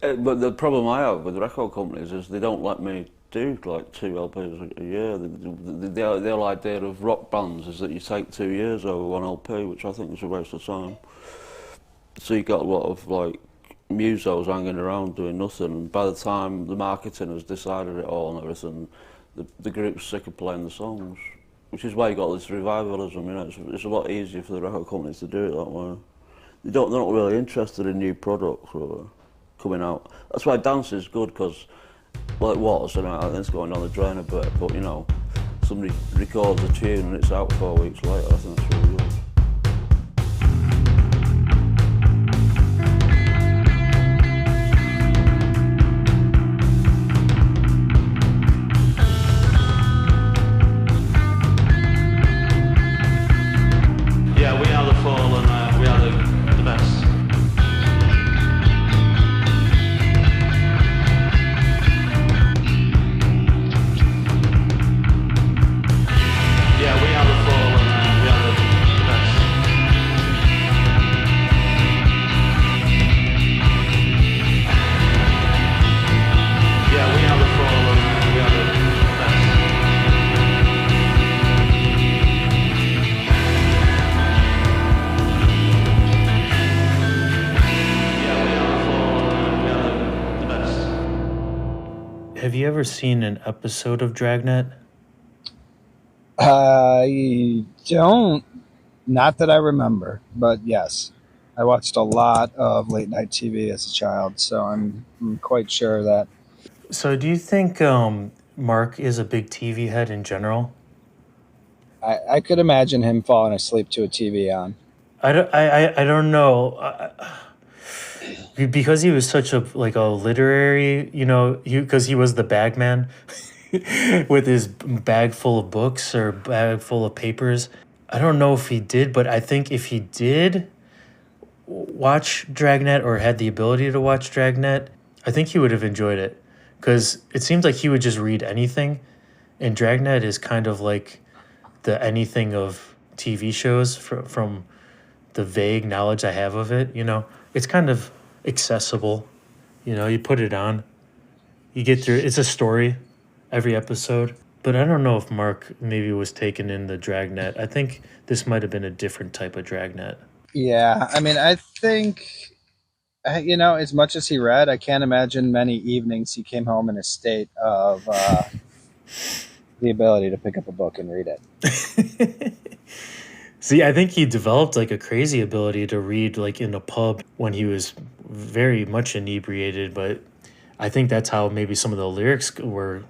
But the problem I have with record companies is they don't let me do like 2 LPs a year. The whole idea of rock bands is that you take 2 years over one LP, which I think is a waste of time. So you got a lot of like musos hanging around doing nothing, and by the time the marketing has decided it all and everything, the group's sick of playing the songs, which is why you got this revivalism. You know, it's a lot easier for the record companies to do it that way. They're not really interested in new products or coming out. That's why dance is good, because well, it was, and I think it's going on the drain a bit. But you know, somebody records a tune and it's out 4 weeks later. I think that's really good. Yeah, we are the fall and we are the best. Yeah, we are the fall and we are the best. Yeah, we are the fall and we are the best. Have you ever seen an episode of Dragnet? I don't, not that I remember, but yes. I watched a lot of late night TV as a child, so I'm quite sure that. So do you think Mark is a big TV head in general? I could imagine him falling asleep to a TV on. I don't know. Because he was such a literary, because he was the bag man with his bag full of books or bag full of papers. I don't know if he did, but I think if he did watch Dragnet or had the ability to watch Dragnet, I think he would have enjoyed it, because it seems like he would just read anything, and Dragnet is kind of like the anything of TV shows from the vague knowledge I have of it. It's kind of accessible. You put it on, you get through. It's a story every episode. But I don't know if Mark maybe was taken in the Dragnet. I think this might have been a different type of Dragnet. Yeah, I mean, I think, as much as he read, I can't imagine many evenings he came home in a state of the ability to pick up a book and read it. See, I think he developed like a crazy ability to read like in a pub when he was very much inebriated, but I think that's how maybe some of the lyrics would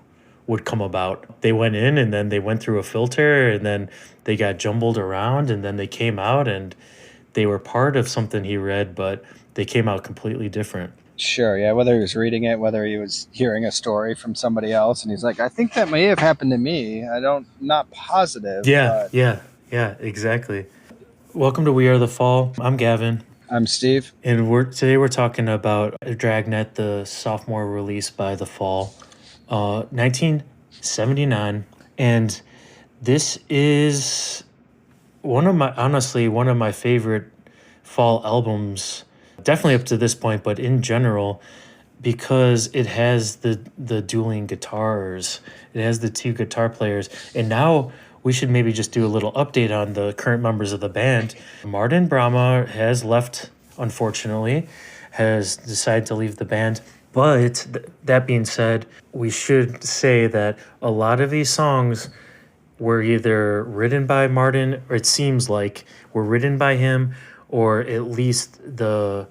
come about. They went in and then they went through a filter and then they got jumbled around and then they came out and they were part of something he read, but they came out completely different. Sure, yeah, whether he was reading it, whether he was hearing a story from somebody else, and he's like, I think that may have happened to me. Not positive. Yeah, exactly. Welcome to We Are the Fall. I'm Gavin. I'm Steve. And today we're talking about Dragnet, the sophomore release by The Fall, 1979. And this is one of my favorite Fall albums, definitely up to this point, but in general, because it has the dueling guitars. It has the two guitar players. And now we should maybe just do a little update on the current members of the band. Martin Brahma has left, unfortunately, has decided to leave the band. But that being said, we should say that a lot of these songs were either written by Martin, or it seems like were written by him, or at least the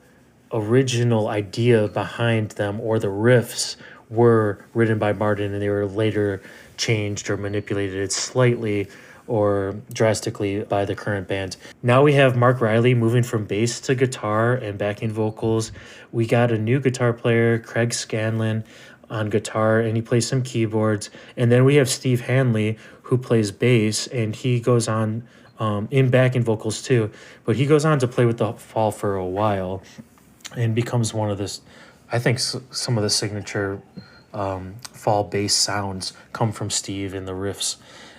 original idea behind them or the riffs were written by Martin and they were later changed or manipulated slightly or drastically by the current band. Now we have Mark Riley moving from bass to guitar and backing vocals. We got a new guitar player, Craig Scanlon, on guitar, and he plays some keyboards. And then we have Steve Hanley, who plays bass, and he goes on in backing vocals too. But he goes on to play with the Fall for a while and becomes one of this, I think some of the signature Fall bass sounds come from Steve in the riffs.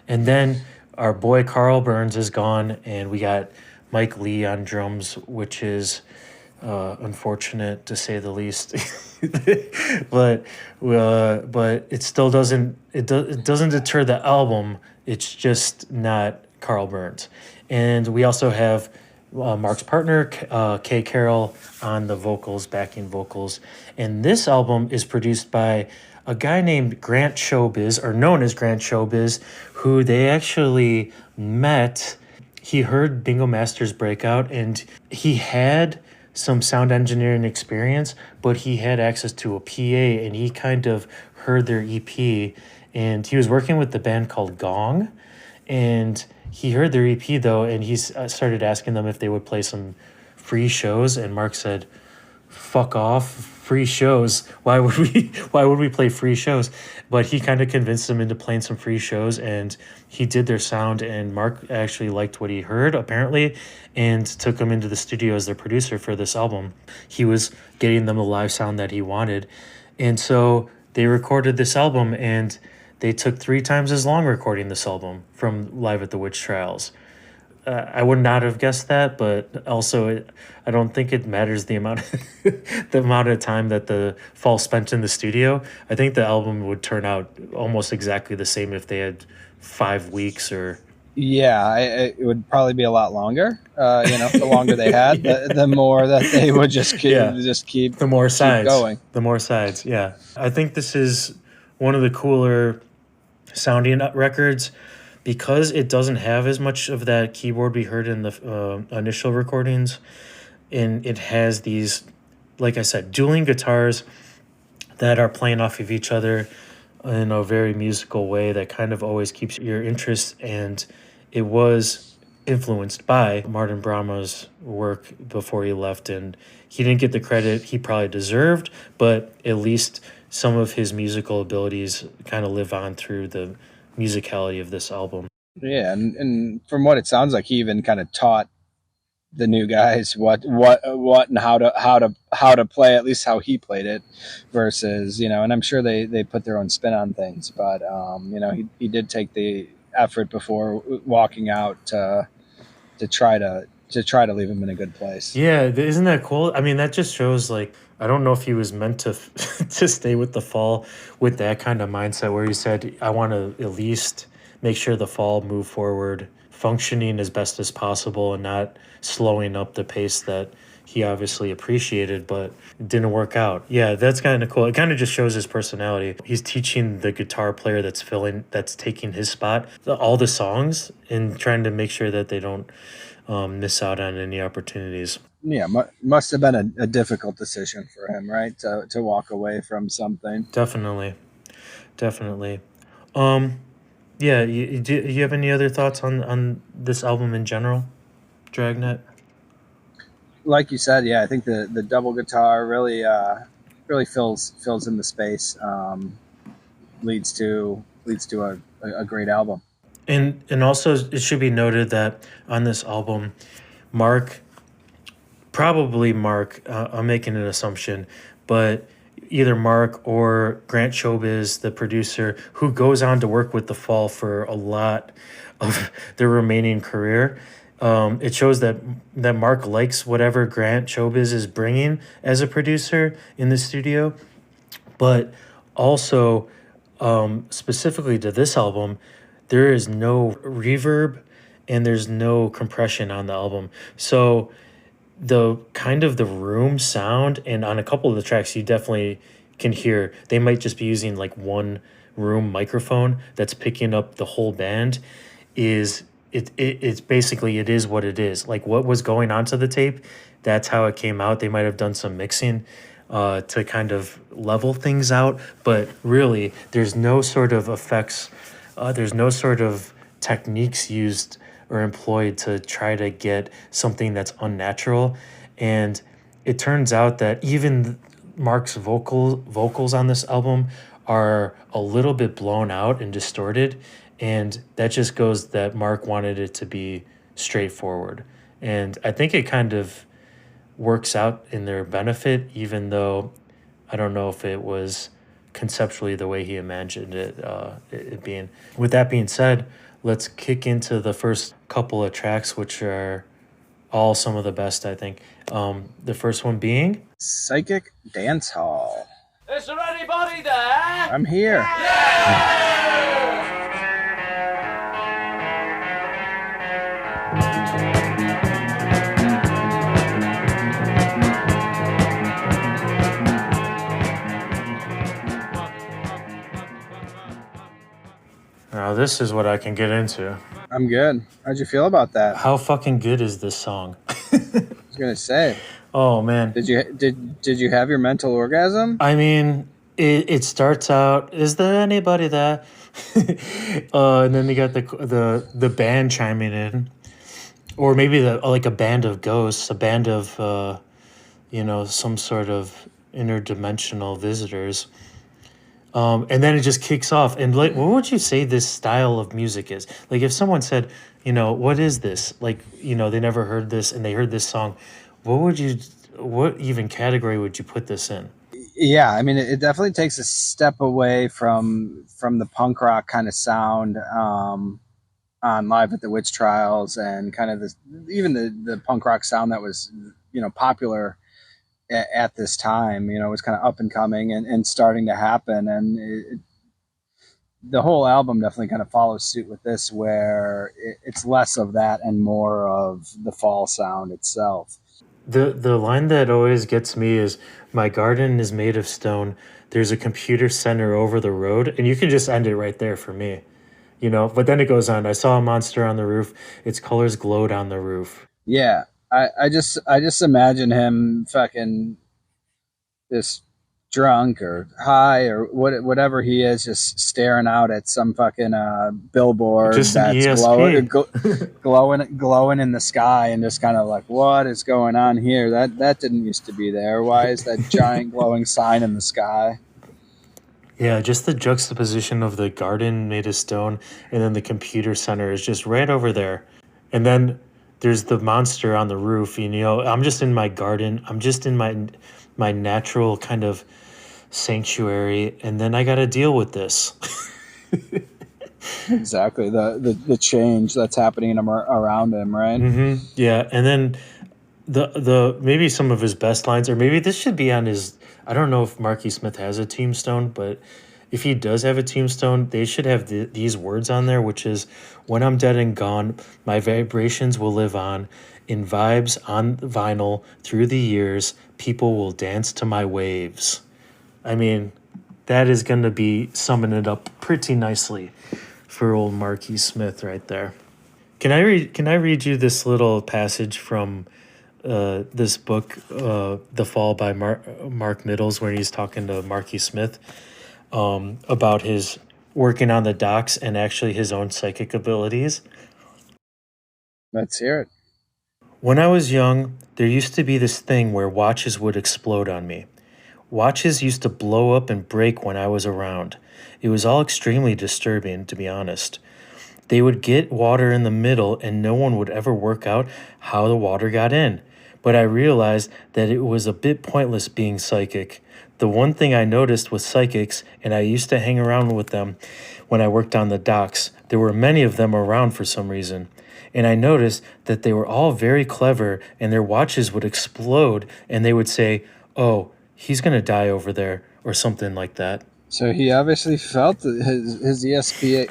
And then our boy Carl Burns is gone, and we got Mike Lee on drums, which is unfortunate to say the least. but it still it doesn't deter the album. It's just not Carl Burns. And we also have Mark's partner, Kay Carroll, on the vocals, backing vocals. And this album is produced by a guy named Grant Showbiz, or known as Grant Showbiz, who they actually met. He heard Bingo Master's Breakout, and he had some sound engineering experience, but he had access to a PA, and he kind of heard their EP, and he was working with the band called Gong, and he heard their EP though, and he started asking them if they would play some free shows, and Mark said, "Fuck off, free shows. Why would we play free shows?" But he kind of convinced them into playing some free shows, and he did their sound, and Mark actually liked what he heard apparently, and took him into the studio as their producer for this album. He was getting them the live sound that he wanted, and so they recorded this album, and they took 3 times as long recording this album from Live at the Witch Trials. I would not have guessed that, but also I don't think it matters the amount of time that the Fall spent in the studio. I think the album would turn out almost exactly the same if they had 5 weeks or. Yeah, it would probably be a lot longer. The longer they had, the more that they would just keep the more sides going. The more sides, yeah. I think this is one of the cooler sounding records, because it doesn't have as much of that keyboard we heard in the initial recordings, and it has these, like I said, dueling guitars that are playing off of each other in a very musical way that kind of always keeps your interest, and it was influenced by Martin Brama's work before he left, and he didn't get the credit he probably deserved, but at least some of his musical abilities kind of live on through the musicality of this album. Yeah, and from what it sounds like, he even kind of taught the new guys what and how to play, at least how he played it, versus, and I'm sure they put their own spin on things, but he did take the effort before walking out to try to leave him in a good place. Yeah, isn't that cool? I mean, that just shows, like, I don't know if he was meant to to stay with the Fall with that kind of mindset, where he said, I want to at least make sure the Fall move forward functioning as best as possible and not slowing up the pace that he obviously appreciated, but it didn't work out. Yeah, that's kind of cool. It kind of just shows his personality. He's teaching the guitar player that's taking his spot, all the songs, and trying to make sure that they don't miss out on any opportunities. Yeah, must have been a difficult decision for him, right? To walk away from something. Definitely. Yeah, you have any other thoughts on this album in general, Dragnet? Like you said, yeah, I think the double guitar really fills in the space, leads to a great album. And also it should be noted that on this album, Mark, I'm making an assumption, but either Mark or Grant Showbiz, the producer, who goes on to work with the Fall for a lot of their remaining career, it shows that Mark likes whatever Grant Showbiz is bringing as a producer in the studio, but also specifically to this album, there is no reverb and there's no compression on the album. So the kind of the room sound, and on a couple of the tracks you definitely can hear they might just be using like one room microphone that's picking up the whole band, it's basically, it is what it is. Like what was going onto the tape, that's how it came out. They might have done some mixing to kind of level things out, but really there's no sort of effects, there's no sort of techniques used or employed to try to get something that's unnatural. And it turns out that even Mark's vocals on this album are a little bit blown out and distorted, and that just goes that Mark wanted it to be straightforward. And I think it kind of works out in their benefit, even though I don't know if it was conceptually the way he imagined it being. With that being said, let's kick into the first couple of tracks, which are all some of the best, I think. The first one being Psychic Dance Hall. Is there anybody there? I'm here. Now this is what I can get into. I'm good. How'd you feel about that? How fucking good is this song? I was gonna say. Oh man. Did you have your mental orgasm? I mean, it starts out, is there anybody there? And then you got the band chiming in. Or maybe like a band of ghosts, a band of some sort of interdimensional visitors. And then it just kicks off. And like, what would you say this style of music is? Like, if someone said, what is this? Like, they never heard this and they heard this song. What even category would you put this in? Yeah, I mean, it definitely takes a step away from the punk rock kind of sound on Live at the Witch Trials, and kind of even the punk rock sound that was popular at this time. It was kind of up and coming and starting to happen, and the whole album definitely kind of follows suit with this, where it's less of that and more of the fall sound itself. The line that always gets me is, "My garden is made of stone. There's a computer center over the road," and you can just end it right there for me, But then it goes on. "I saw a monster on the roof. Its colors glowed on the roof." Yeah, I just imagine him fucking just drunk or high or whatever he is, just staring out at some fucking billboard Just an that's ESP. glowing in the sky, and just kind of like, what is going on here? That didn't used to be there. Why is that giant glowing sign in the sky? Yeah, just the juxtaposition of the garden made of stone and then the computer center is just right over there. And then there's the monster on the roof. I'm just in my garden. I'm just in my natural kind of sanctuary, and then I got to deal with this. Exactly, the change that's happening around him, right? Mm-hmm. Yeah, and then the maybe some of his best lines, or maybe this should be on his. I don't know if Marky Smith has a tombstone, but if he does have a tombstone, they should have these words on there, which is, "When I'm dead and gone, my vibrations will live on. In vibes on vinyl through the years, people will dance to my waves." I mean, that is going to be summing it up pretty nicely for old Marky Smith right there. Can I read you this little passage from this book, The Fall by Mark Middles, where he's talking to Marky Smith about his working on the docks and actually his own psychic abilities? Let's hear it. "When I was young, there used to be this thing where watches would explode on me. Watches used to blow up and break when I was around. It was all extremely disturbing, to be honest. They would get water in the middle and no one would ever work out how the water got in. But I realized that it was a bit pointless being psychic. The one thing I noticed with psychics, and I used to hang around with them when I worked on the docks, there were many of them around for some reason. And I noticed that they were all very clever and their watches would explode and they would say, 'Oh, he's going to die over there,' or something like that." So he obviously felt his ESP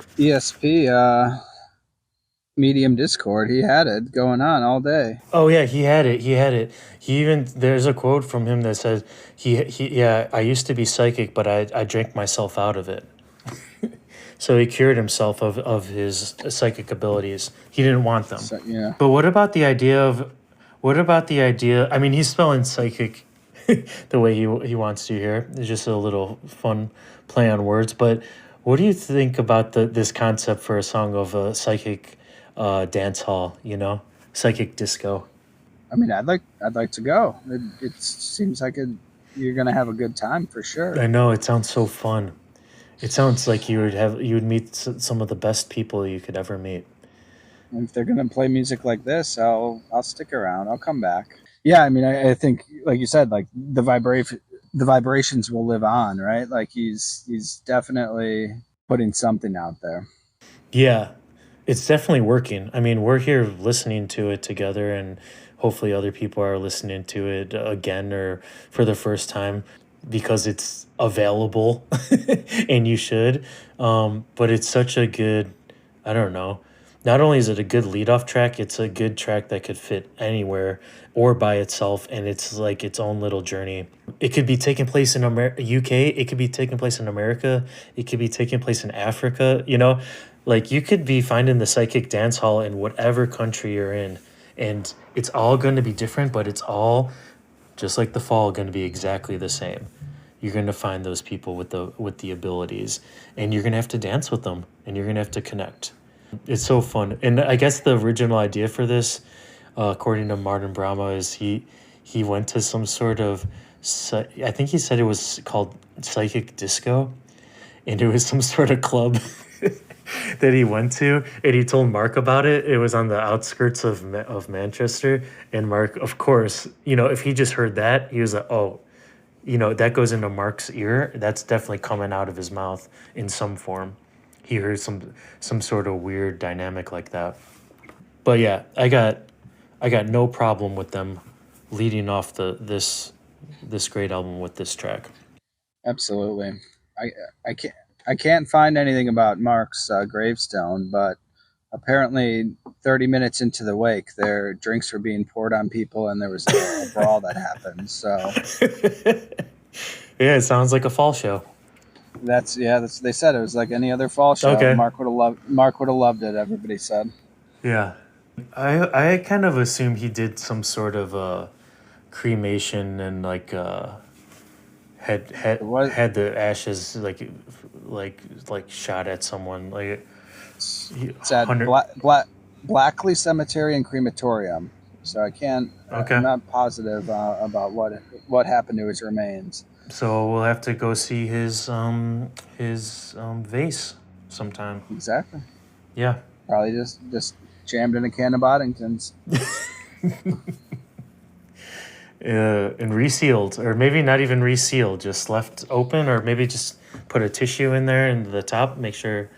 medium discord. He had it going on all day. Oh yeah, he had it. He even, there's a quote from him that says, I used to be psychic, but I drank myself out of it." So he cured himself of his psychic abilities. He didn't want them. So, yeah. But what about the idea, I mean, he's spelling psychic the way he wants to here. It's just a little fun play on words. But what do you think about this concept for a song of a psychic dance hall, psychic disco? I mean, I'd like to go. It seems like you're going to have a good time for sure. I know, it sounds so fun. It sounds like you would meet some of the best people you could ever meet. And if they're going to play music like this, I'll stick around. I'll come back. Yeah, I mean, I think, like you said, like the vibrations will live on, right? Like he's definitely putting something out there. Yeah, it's definitely working. I mean, we're here listening to it together, and hopefully other people are listening to it again or for the first time. because it's available and you should. But it's such a good, I don't know. Not only is it a good lead-off track, it's a good track that could fit anywhere or by itself, and it's like its own little journey. It could be taking place in UK, it could be taking place in America, it could be taking place in Africa, you know? Like you could be finding the psychic dance hall in whatever country you're in, and it's all going to be different, but it's all just like the fall going to be exactly the same. You're going to find those people with the abilities, and you're going to have to dance with them, and you're going to have to connect. It's so fun. And I guess the original idea for this, according to Martin Brahma, is he went to some sort of, I think he said it was called psychic disco, and it was some sort of club that he went to, and he told Mark about it. It was on the outskirts of Manchester, and Mark, of course, you know, if he just heard that, he was like, oh, you know, that goes into Mark's ear. That's definitely coming out of his mouth in some form. He heard some sort of weird dynamic like that. But yeah, I got no problem with them leading off this great album with this track. Absolutely. I can't find anything about Mark's gravestone, but apparently 30 minutes into the wake, their drinks were being poured on people, and there was a brawl that happened. So yeah, it sounds like a fall show. That's they said it was like any other fall show. Okay. Mark would have loved it. Everybody said. Yeah, I kind of assume he did some sort of cremation and like had the ashes like shot at someone like. It's at Blackley Cemetery and Crematorium. So I can't. Okay. I'm not positive about what happened to his remains. So we'll have to go see his vase sometime. Exactly. Yeah. Probably just jammed in a can of Boddingtons. And resealed, or maybe not even resealed, just left open, or maybe just put a tissue in there in the top, make sure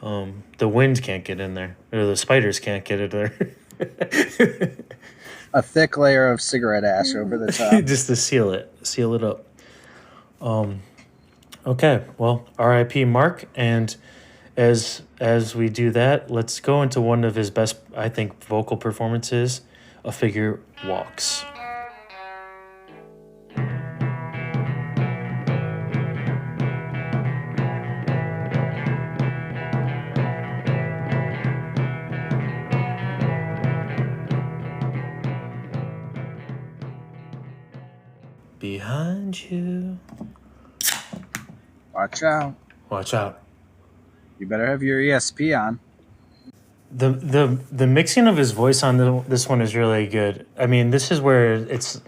the wind can't get in there, or the spiders can't get in there. A thick layer of cigarette ash over the top. Just to seal it up. Okay, well, R.I.P. Mark, and as we do that, let's go into one of his best, I think, vocal performances, A Figure Walks. Behind you. Watch out. Watch out. You better have your ESP on. The mixing of his voice on this one is really good. I mean, this is where it's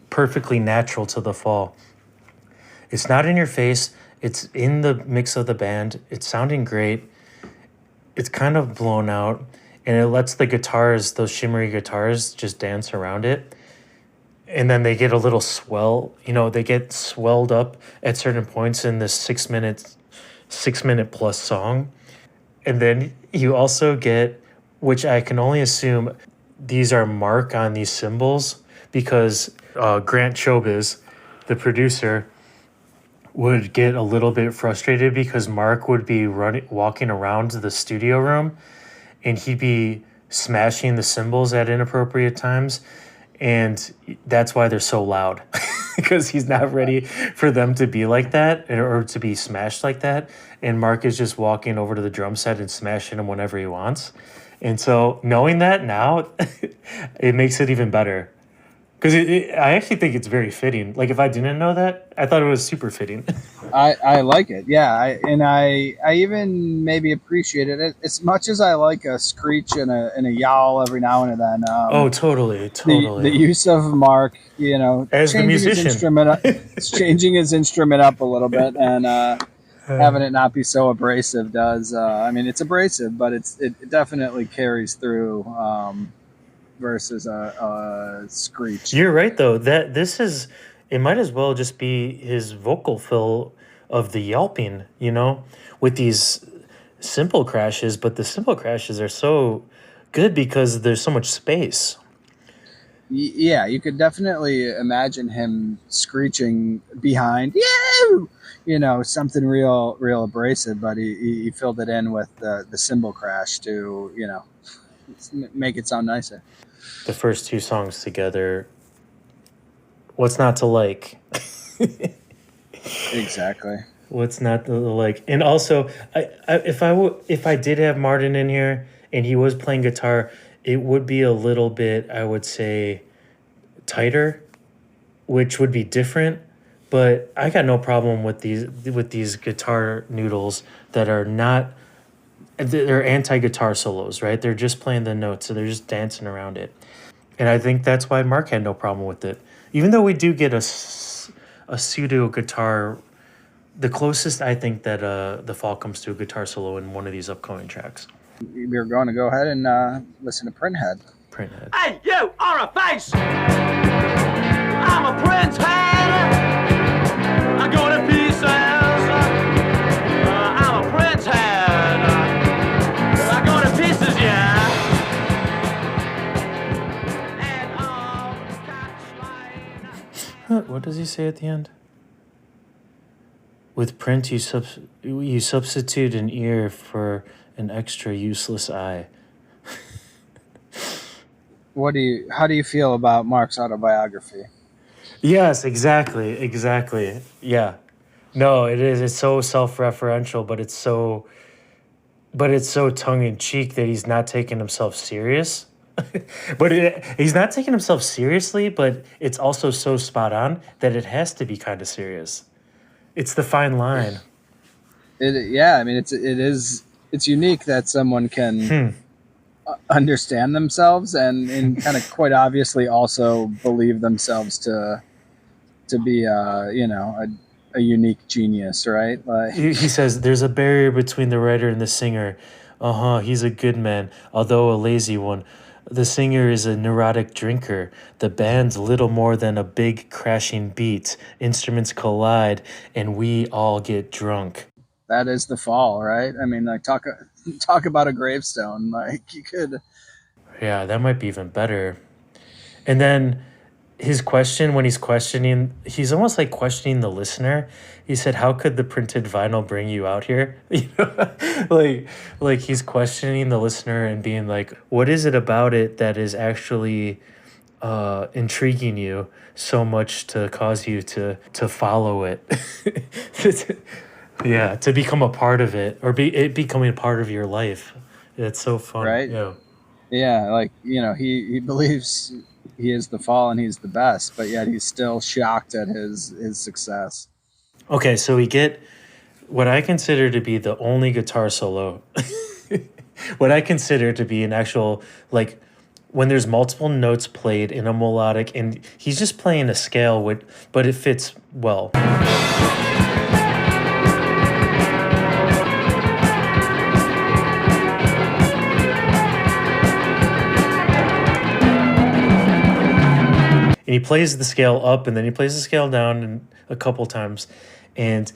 perfectly natural to the fall. It's not in your face. It's in the mix of the band. It's sounding great. It's kind of blown out, and it lets the guitars, those shimmery guitars, just dance around it. And then they get a little swell, you know, they get swelled up at certain points in this 6 minute plus song. And then you also get, which I can only assume these are Mark on these cymbals, because Grant Showbiz, the producer, would get a little bit frustrated because Mark would be walking around the studio room and he'd be smashing the cymbals at inappropriate times. And that's why they're so loud, because he's not ready for them to be like that or to be smashed like that. And Mark is just walking over to the drum set and smashing them whenever he wants. And so knowing that now, it makes it even better. Because I actually think it's very fitting. Like, if I didn't know that, I thought it was super fitting. I like it, yeah. I even maybe appreciate it as much as I like a screech and a yowl every now and then. Oh, totally. The use of Mark, you know, as the musician, changing his instrument up a little bit and having it not be so abrasive does. I mean, it's abrasive, but it definitely carries through. Versus a screech. You're right, though. It might as well just be his vocal fill of the yelping, you know, with these cymbal crashes. But the cymbal crashes are so good because there's so much space. Yeah, you could definitely imagine him screeching behind you, something real abrasive, but he filled it in with the cymbal crash to, make it sound nicer. The first two songs together, what's not to like? Exactly. What's not to like? And also, if I did have Martin in here and he was playing guitar, it would be a little bit, I would say, tighter, which would be different. But I got no problem with these guitar noodles that are not. They're anti-guitar solos, right? They're just playing the notes, so they're just dancing around it. And I think that's why Mark had no problem with it. Even though we do get a pseudo guitar, the closest I think that the fall comes to a guitar solo in one of these upcoming tracks. We're going to go ahead and listen to Printhead. Printhead. Hey, you are a face! I'm a prince head! I go to pieces! I'm a prince head! I go to pieces, yeah! And What does he say at the end? With print, you substitute an ear for an extra useless eye. How do you feel about Mark's autobiography? Yes, exactly. Yeah. No, it is. It's so self-referential, but it's so tongue-in-cheek that he's not taking himself serious. He's not taking himself seriously, but it's also so spot on that it has to be kind of serious. It's the fine line. It's unique that someone can understand themselves and kind of quite obviously also believe themselves to be a unique genius, right? Like He says there's a barrier between the writer and the singer. He's a good man, although a lazy one. The singer is a neurotic drinker. The band's little more than a big crashing beat. Instruments collide, and we all get drunk. that is the fall, right? I mean, like talk about a gravestone. Like you could. Yeah, that might be even better. And then his question, when he's questioning, he's almost like questioning the listener. He said, "How could the printed vinyl bring you out here?" Like he's questioning the listener and being like, "What is it about it that is actually intriguing you so much to cause you to follow it?" Yeah, to become a part of it or it becoming a part of your life. It's so fun, Right? Yeah. Yeah, like he believes he is the fall and he's the best, but yet he's still shocked at his success. Okay, so we get what I consider to be the only guitar solo. What I consider to be an actual, like, when there's multiple notes played in a melodic, and he's just playing a scale, but it fits well. And he plays the scale up, and then he plays the scale down a couple times. And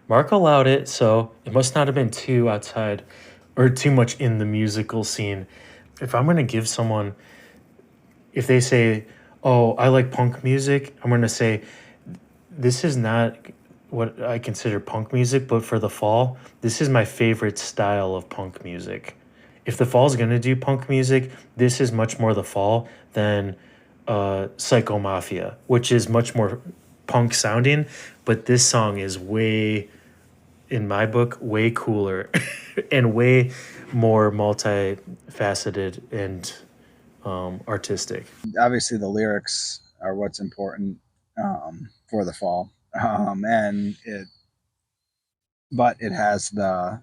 Mark allowed it, so it must not have been too outside or too much in the musical scene. If I'm going to give someone, if they say, "Oh, I like punk music," I'm going to say, this is not what I consider punk music, but for the fall, this is my favorite style of punk music. If the fall's going to do punk music, this is much more the fall than Psycho Mafia, which is much more punk sounding, but this song is way, in my book, way cooler and way more multifaceted and artistic. Obviously, the lyrics are what's important for the fall, but it has the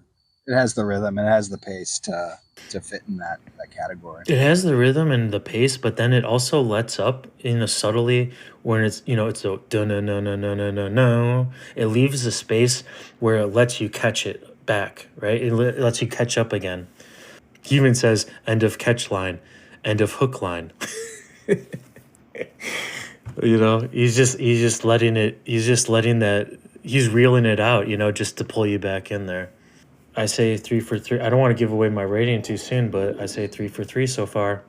rhythm, it has the pace to fit in that category. It has the rhythm and the pace, but then it also lets up in a subtly when it's it's so no. It leaves the space where it lets you catch it back, right? It lets you catch up again. He even says end of catch line, end of hook line. He's just letting that, he's reeling it out, just to pull you back in there. I say 3 for 3. I don't want to give away my rating too soon, but I say 3 for 3 so far.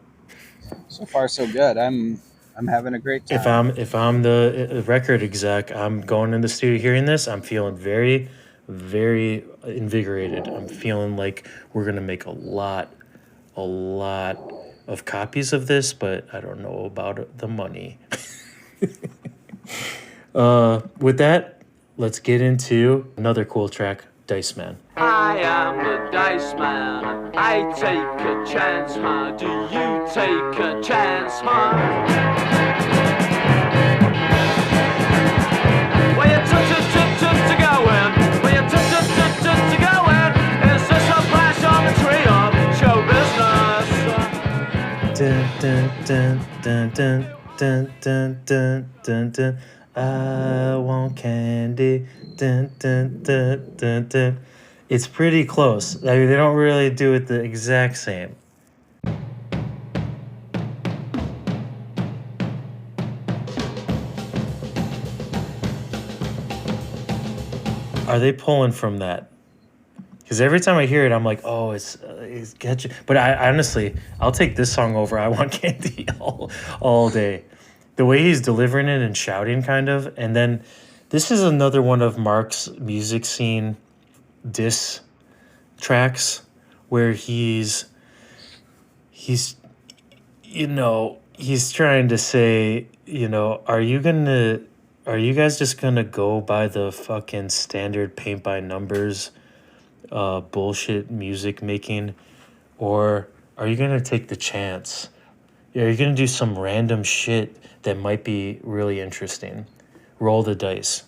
So far, so good. I'm I'm having a great time. If I'm the record exec, I'm going in the studio hearing this. I'm feeling very, very invigorated. I'm feeling like we're gonna make a lot of copies of this, but I don't know about the money. With that, let's get into another cool track, Dice Man. I am the dice man. I take a chance, huh? Do you take a chance, huh? Where you to go in? Where you to go in? Is this a flash on the tree of show business? Dun, dun, dun, dun, dun, dun, dun, dun, dun. I want candy. Dun, dun, dun, dun, dun. It's pretty close. I mean, they don't really do it the exact same. Are they pulling from that? Because every time I hear it, I'm like, oh, it's get you. But I honestly, I'll take this song over I Want Candy all day. The way he's delivering it and shouting, kind of. And then this is another one of Mark's music scene diss tracks where he's he's trying to say, are you guys just gonna go by the fucking standard paint by numbers bullshit music making, or are you gonna take the chance? Are you gonna do some random shit that might be really interesting? Roll the dice.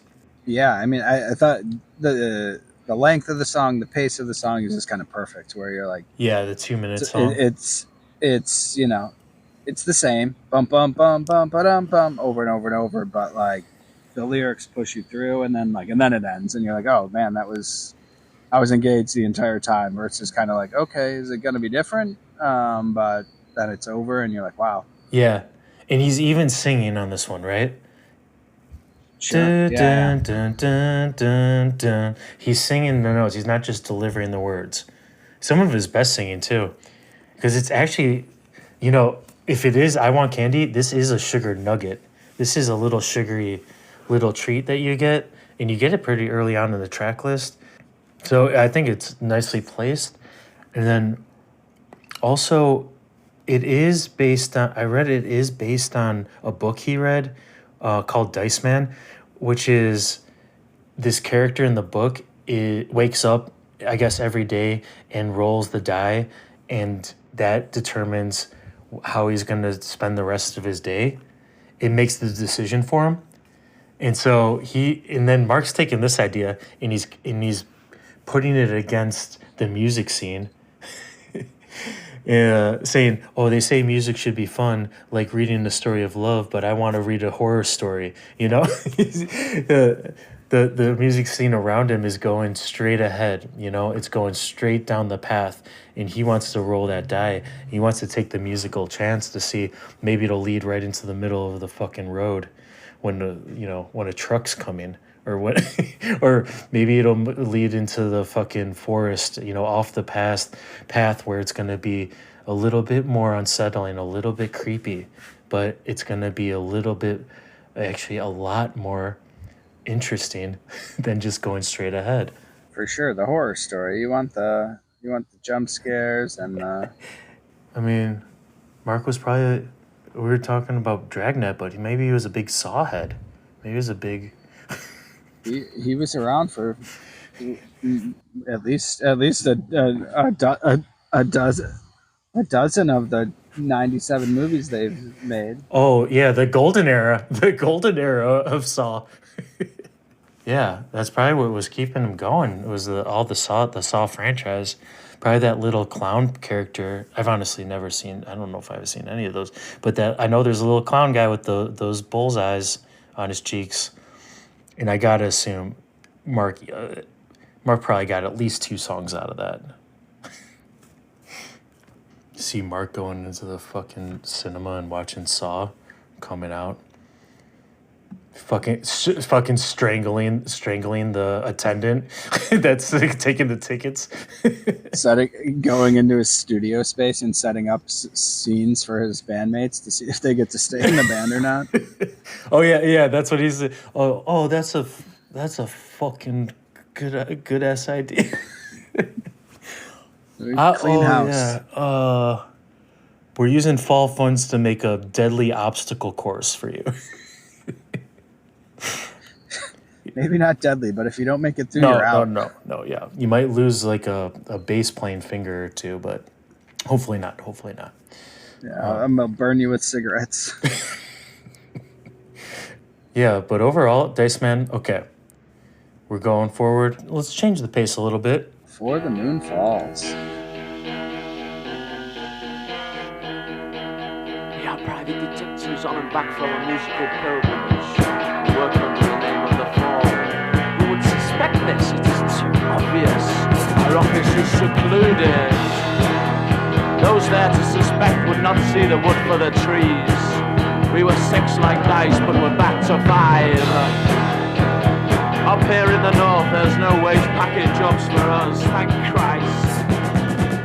Yeah, I mean, I thought the length of the song, the pace of the song is just kind of perfect. Where you're like, Yeah, the 2 minute song. it's it's the same bum bum bum bum ba bum over and over and over, but like the lyrics push you through, and then it ends, and you're like, oh man, I was engaged the entire time. Versus kind of like, okay, is it going to be different? But then it's over, and you're like, wow. Yeah, and he's even singing on this one, right? Sure. Dun, dun, dun, dun, dun. He's singing the notes. He's not just delivering the words. Some of his best singing too, because it's actually, if it is I Want Candy, this is a sugar nugget. This is a little sugary little treat that you get, and you get it pretty early on in the track list. So I think it's nicely placed. And then also, it is based on, I read it is based on a book he read called Dice Man, which is this character in the book wakes up, I guess, every day and rolls the die, and that determines how he's going to spend the rest of his day. It makes the decision for him. And so and then Mark's taking this idea and he's putting it against the music scene, saying, oh, they say music should be fun, like reading the story of love, but I want to read a horror story, The music scene around him is going straight ahead, it's going straight down the path, and he wants to roll that die. He wants to take the musical chance to see maybe it'll lead right into the middle of the fucking road when a truck's coming. Or what? Or maybe it'll lead into the fucking forest, off the path where it's gonna be a little bit more unsettling, a little bit creepy, but it's gonna be a lot more interesting than just going straight ahead. For sure, the horror story. You want the jump scares and. I mean, Mark was probably. We were talking about Dragnet, but maybe he was a big saw head. Maybe he was a big. He was around for at least a dozen of the 97 movies they've made. Oh yeah, the golden era of Saw. Yeah, that's probably what was keeping him going. It was the Saw franchise. Probably that little clown character. I've honestly never seen. I don't know if I've seen any of those, but that I know there's a little clown guy with those bullseyes on his cheeks. And I gotta assume Mark probably got at least 2 songs out of that. See Mark going into the fucking cinema and watching Saw coming out. fucking strangling the attendant that's like, taking the tickets. Going into his studio space and setting up scenes for his bandmates to see if they get to stay in the band or not. Oh yeah, that's what he's. Oh, that's a fucking good ass idea. Clean house. Yeah. We're using fall funds to make a deadly obstacle course for you. Maybe not deadly, but if you don't make it through, you're out. No. Yeah, you might lose like a bass playing finger or two, but hopefully not. Yeah, I'm gonna burn you with cigarettes. Yeah, but overall, Dice Man, okay. We're going forward. Let's change the pace a little bit. Before the moon falls. We are private detectives on and back from a musical pilgrimage. We work under the name of the Fall. Who would suspect this? It is too obvious. Our office is secluded. Those there to suspect would not see the wood for the trees. We were 6 like dice, but we're back to 5. Up here in the north, there's no wage packet jobs for us, thank Christ.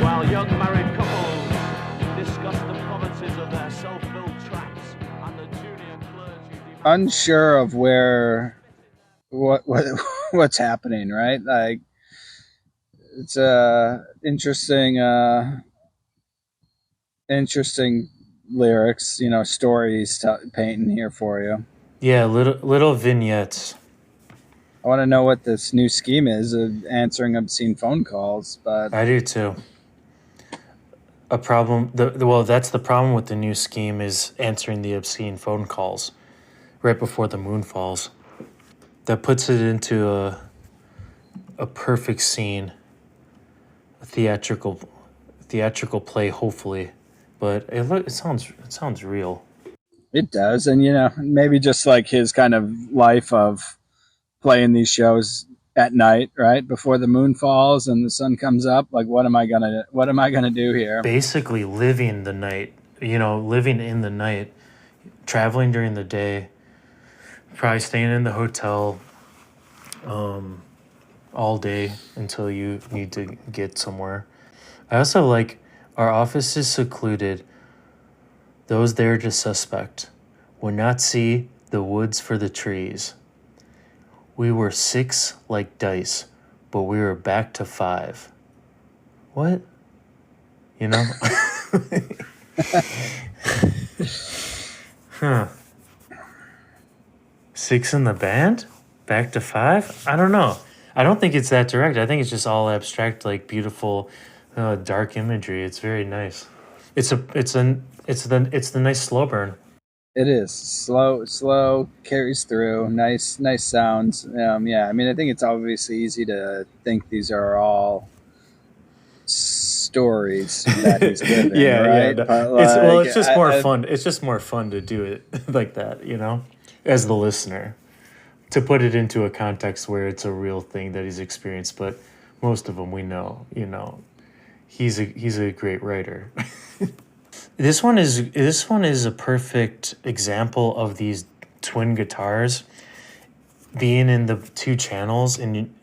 While young married couples discuss the poverties of their self-built traps and the junior clergy. Unsure of what's happening, right? Like, it's interesting lyrics, stories painting here for you. Yeah, little vignettes. I want to know what this new scheme is of answering obscene phone calls, but I do too. A problem. Well, that's the problem with the new scheme is answering the obscene phone calls right before the moon falls. That puts it into a perfect scene, a theatrical play, hopefully. But it sounds real. it does. And maybe just like his kind of life of playing these shows at night, right before the moon falls and the sun comes up. Like, what am I gonna do here? Basically, living the night. Living in the night, traveling during the day, probably staying in the hotel, all day until you need to get somewhere. I also like our office is secluded. Those there to suspect would not see the woods for the trees. We were 6 like dice, but we were back to 5. What? Huh. 6 in the band? Back to 5? I don't know. I don't think it's that direct. I think it's just all abstract, like beautiful, dark imagery. It's very nice. It's the nice slow burn. It is slow, carries through, nice sounds. Yeah, I mean, I think it's obviously easy to think these are all stories that he's given. Yeah, right? No. But it's just more fun. It's just more fun to do it like that, as the listener, to put it into a context where it's a real thing that he's experienced. But most of them we know, he's a great writer. This one is a perfect example of these twin guitars being in the 2 channels, and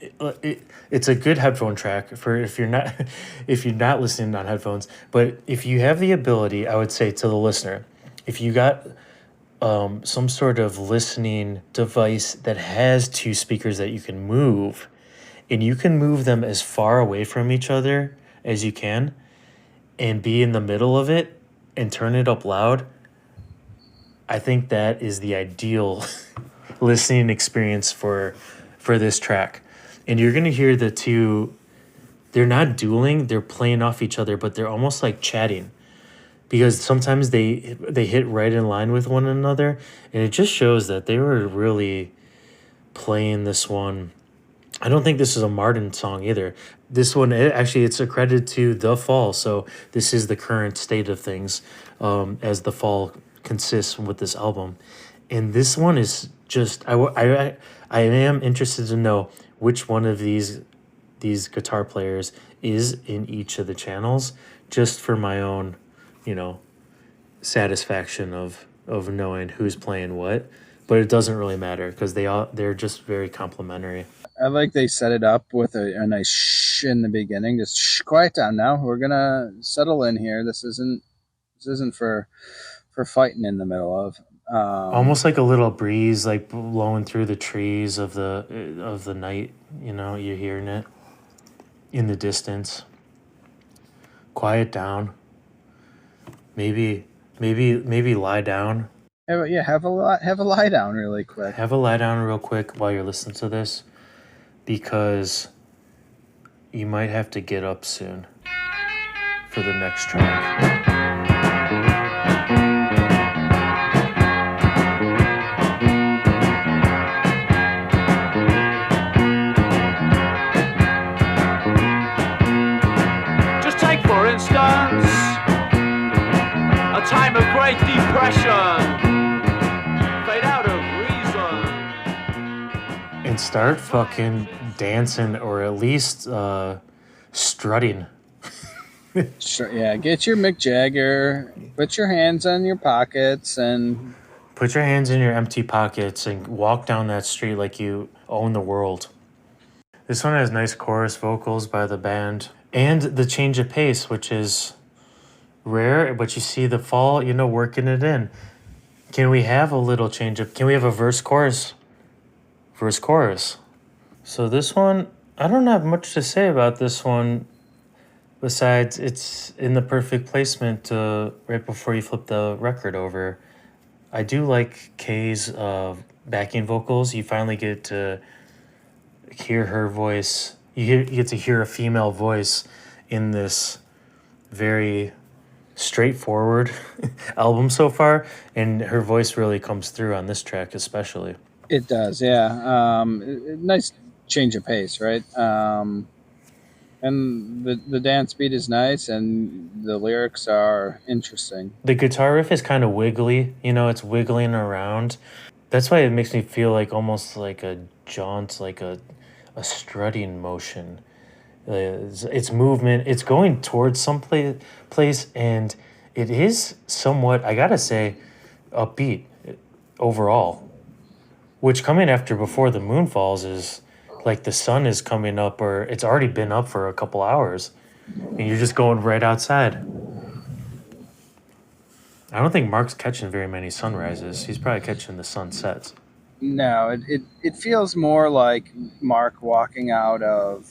it's a good headphone track for if you're not listening on headphones. But if you have the ability, I would say to the listener, if you got some sort of listening device that has 2 speakers that you can move, and you can move them as far away from each other as you can, and be in the middle of it and turn it up loud, I think that is the ideal listening experience for this track. And you're going to hear the 2, they're not dueling, they're playing off each other, but they're almost like chatting, because sometimes they hit right in line with one another, and it just shows that they were really playing this one. I don't think this is a Martin song either. This one, it's accredited to The Fall, so this is the current state of things as The Fall consists with this album. And this one is just, I am interested to know which one of these guitar players is in each of the channels, just for my own, satisfaction of knowing who's playing what. but it doesn't really matter because they're just very complimentary. I like they set it up with a nice shh in the beginning. Just shh, quiet down now. We're gonna settle in here. This isn't for fighting in the middle of. Almost like a little breeze, like blowing through the trees of the night. You know, you're hearing it in the distance. Quiet down. Maybe lie down. Have a lie down really quick. Have a lie down real quick while you're listening to this, because you might have to get up soon for the next track. Just take, for instance, a time of great depression, fade out of reason. And start fucking dancing, or at least strutting. Sure, yeah, get your Mick Jagger, put your hands on your pockets, and Put your hands in your empty pockets and walk down that street like you own the world. This one has nice chorus vocals by the band, and the change of pace, which is rare, but you see the fall, working it in. Can we have a little change up? Can we have a verse chorus? Verse chorus. So this one, I don't have much to say about this one, besides it's in the perfect placement right before you flip the record over. I do like Kay's backing vocals. You finally get to hear her voice. You get to hear a female voice in this very straightforward album so far, and her voice really comes through on this track especially. it does, yeah. Nice change of pace, right? And the dance beat is nice, and the lyrics are interesting. The guitar riff is kind of wiggly, it's wiggling around. That's why it makes me feel like almost like a jaunt, like a strutting motion. It's movement, it's going towards some place, and it is somewhat, I gotta say, upbeat overall. Which, coming after Before the Moon Falls, is like the sun is coming up, or it's already been up for a couple hours, and you're just going right outside. I don't think Mark's catching very many sunrises. He's probably catching the sunsets. No, it feels more like Mark walking out of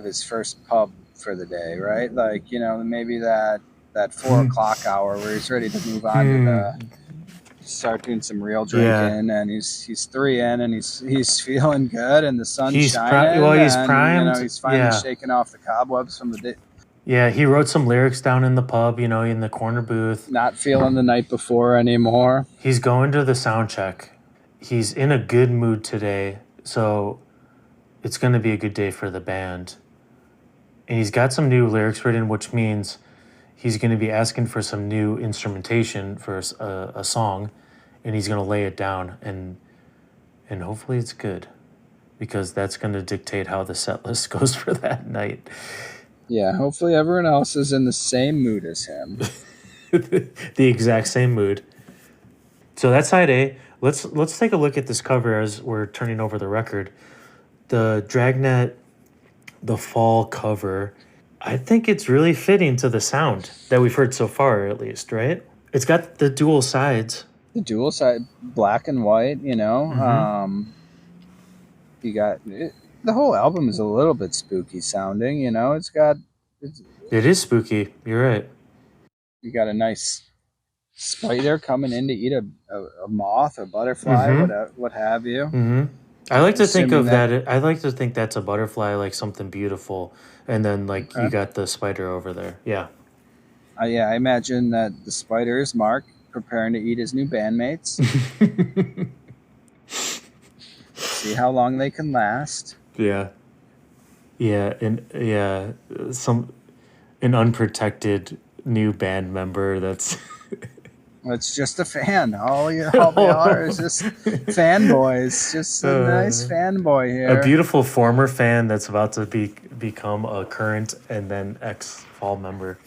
his first pub for the day, right? Like, maybe that 4 o'clock hour where he's ready to move on to start doing some real drinking, and he's 3 in, and he's feeling good, and the sun's shining. He's primed. He's finally shaking off the cobwebs from the day. Yeah, he wrote some lyrics down in the pub, in the corner booth. Not feeling the night before anymore. He's going to the sound check. He's in a good mood today, so it's going to be a good day for the band. And he's got some new lyrics written, which means he's going to be asking for some new instrumentation for a song, and he's going to lay it down, and hopefully it's good, because that's going to dictate how the set list goes for that night. Yeah, hopefully everyone else is in the same mood as him. The exact same mood. So that's side A. Let's take a look at this cover as we're turning over the record. The Dragnet, the fall cover. I think it's really fitting to the sound that we've heard so far, at least, right? It's got the dual sides. The dual side, black and white, Mm-hmm. You got the whole album is a little bit spooky sounding, It is spooky. You're right. You got a nice spider coming in to eat a moth, a butterfly, Mm-hmm. what have you. Mm-hmm. I like to think of that. I like to think that's a butterfly, like something beautiful, and then you got the spider over there. Yeah. I imagine that the spider is Mark preparing to eat his new bandmates. See how long they can last. Yeah. Yeah, and an unprotected new band member that's It's just a fan. All we are is just fanboys. Just a nice fanboy here. a beautiful former fan that's about to become a current and then ex-fall member.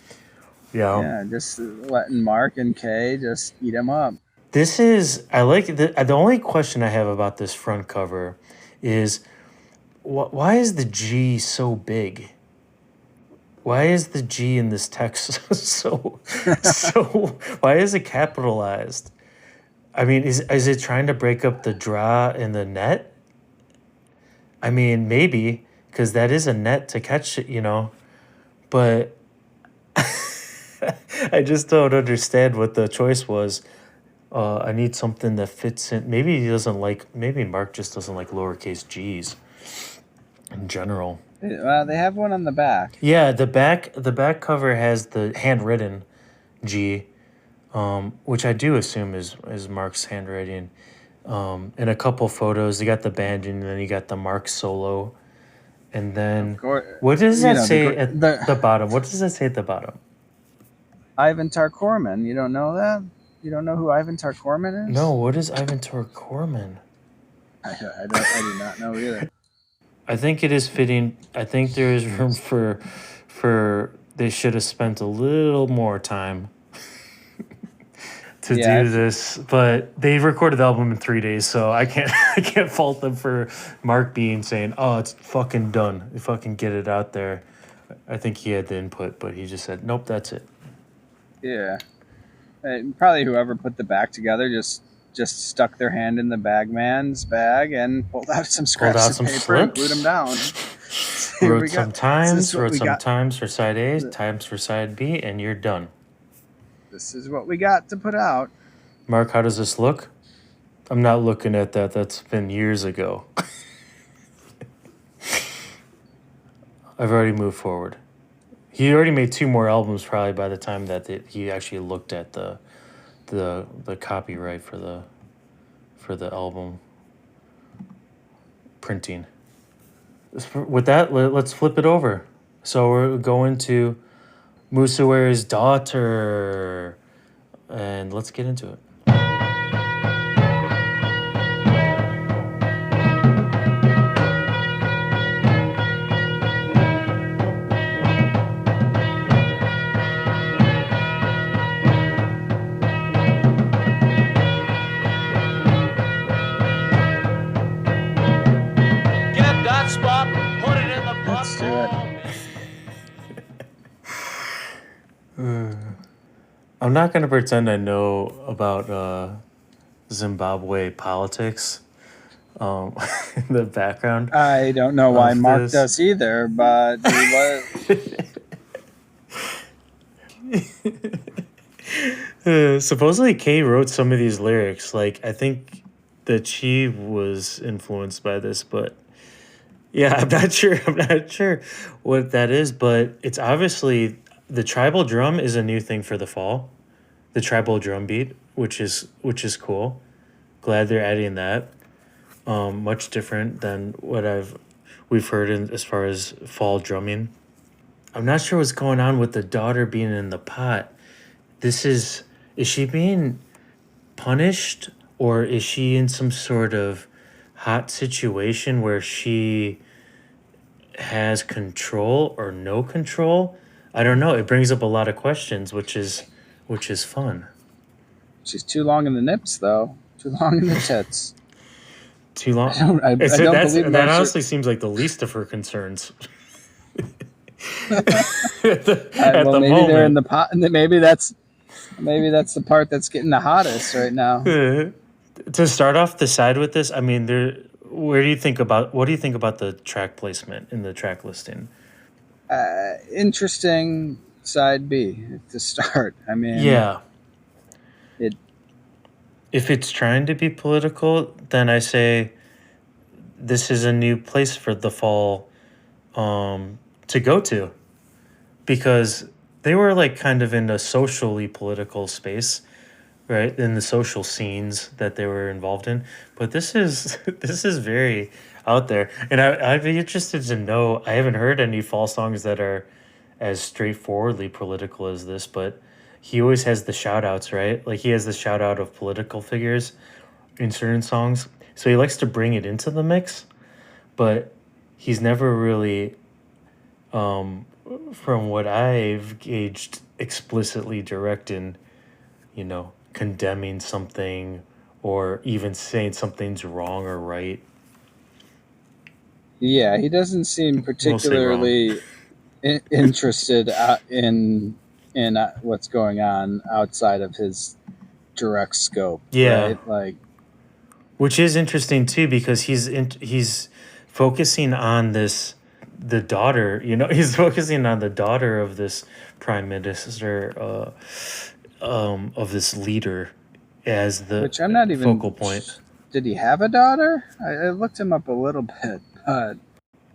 Yeah. Yeah, just letting Mark and Kay just eat him up. This is, I like, the only question I have about this front cover is, why is the G so big? Why is the G in this text so, why is it capitalized? I mean, is it trying to break up the draw in the net? I mean, maybe, because that is a net to catch it, but I just don't understand what the choice was. I need something that fits in. Maybe Mark just doesn't like lowercase g's in general. Well, they have one on the back. Yeah, the back cover has the handwritten G, which I do assume is Mark's handwriting. In a couple photos, you got the band, and then you got the Mark solo. And then, what does that say at the bottom? What does that say at the bottom? Ivan Tarkorman. You don't know that? You don't know who Ivan Tarkorman is? No, what is Ivan Tarkorman? I do not know either. I think it is fitting. I think there is room for they should have spent a little more time to do this, but they recorded the album in 3 days, so I can't fault them for Mark saying, "Oh, it's fucking done. You fucking get it out there." I think he had the input, but he just said, "Nope, that's it." Yeah, probably whoever put the back together just stuck their hand in the bagman's bag and pulled out some scraps of paper and glued them down. Wrote some times for side A, times for side B, and you're done. This is what we got to put out. Mark, how does this look? I'm not looking at that. That's been years ago. I've already moved forward. He already made 2 more albums probably by the time that he actually looked at the copyright for the album printing. With that, let's flip it over. So we're going to Musuware's Daughter, and let's get into it. I'm not going to pretend I know about Zimbabwe politics in the background. I don't know why Mark does either, but he was. Supposedly Kay wrote some of these lyrics. Like, I think that she was influenced by this, but yeah, I'm not sure what that is, but it's obviously the tribal drum is a new thing for the fall. The tribal drum beat, which is cool. Glad they're adding that. Much different than what we've heard as far as fall drumming. I'm not sure what's going on with the daughter being in the pot. Is she being punished, or is she in some sort of hot situation where she has control or no control? I don't know. It brings up a lot of questions, which is fun. She's too long in the nips, though. Too long in the tits. Too long. I don't believe that honestly seems like the least of her concerns. At the maybe moment. They're in the pot, and maybe that's the part that's getting the hottest right now. To start off the side with this, I mean, what do you think about the track placement in the track listing? Interesting side B to start. I mean, yeah. If it's trying to be political, then I say this is a new place for the fall to go to, because they were like kind of in a socially political space, right? In the social scenes that they were involved in. But this is very out there. And I'd be interested to know, I haven't heard any fall songs that are as straightforwardly political as this, but he always has the shout outs, right? Like he has the shout out of political figures in certain songs. So he likes to bring it into the mix, but he's never really, from what I've gauged, explicitly directing, condemning something or even saying something's wrong or right. Yeah, he doesn't seem particularly interested in what's going on outside of his direct scope. Yeah. Right? Like, Which is interesting too, because he's focusing on the daughter. He's focusing on the daughter of this prime minister, of this leader, as the which I'm not even focal point. Did he have a daughter? I looked him up a little bit, but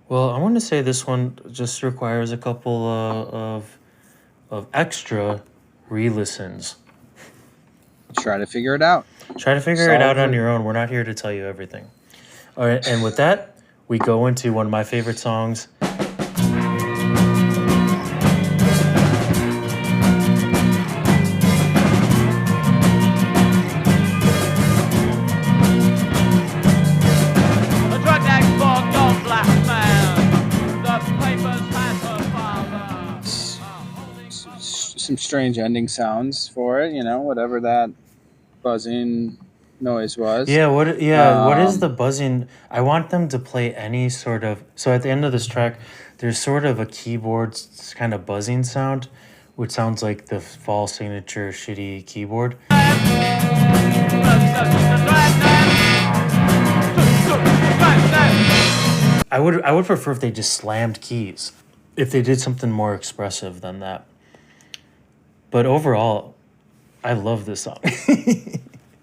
Well, I want to say this one just requires a couple of extra re-listens. try to figure it out. Try to figure it out on your own. We're not here to tell you everything. All right, and with that, we go into one of my favorite songs. The Dragnet for gone black man. The papers had her father. Some strange ending sounds for it, whatever that buzzing noise was. Yeah, what is the buzzing? I want them to play any sort of... So at the end of this track, there's sort of a keyboard kind of buzzing sound, which sounds like the Fall signature shitty keyboard. I would prefer if they just slammed keys. If they did something more expressive than that. But overall, I love this song.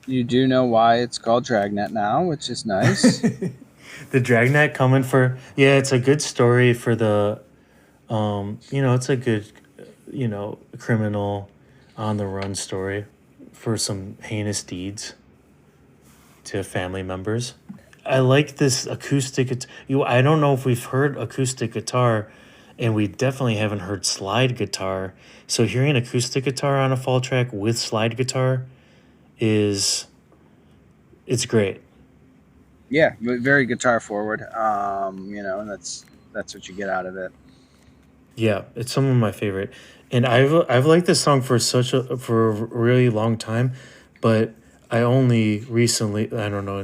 You do know why it's called Dragnet now, which is nice. The Dragnet coming for... Yeah, it's a good story for the... it's a good, criminal on-the-run story for some heinous deeds to family members. I like this acoustic... I don't know if we've heard acoustic guitar, and we definitely haven't heard slide guitar. So hearing acoustic guitar on a fall track with slide guitar it's great. Yeah, very guitar forward. And that's what you get out of it. Yeah, it's some of my favorite, and I've liked this song for a really long time, but I only recently, I don't know,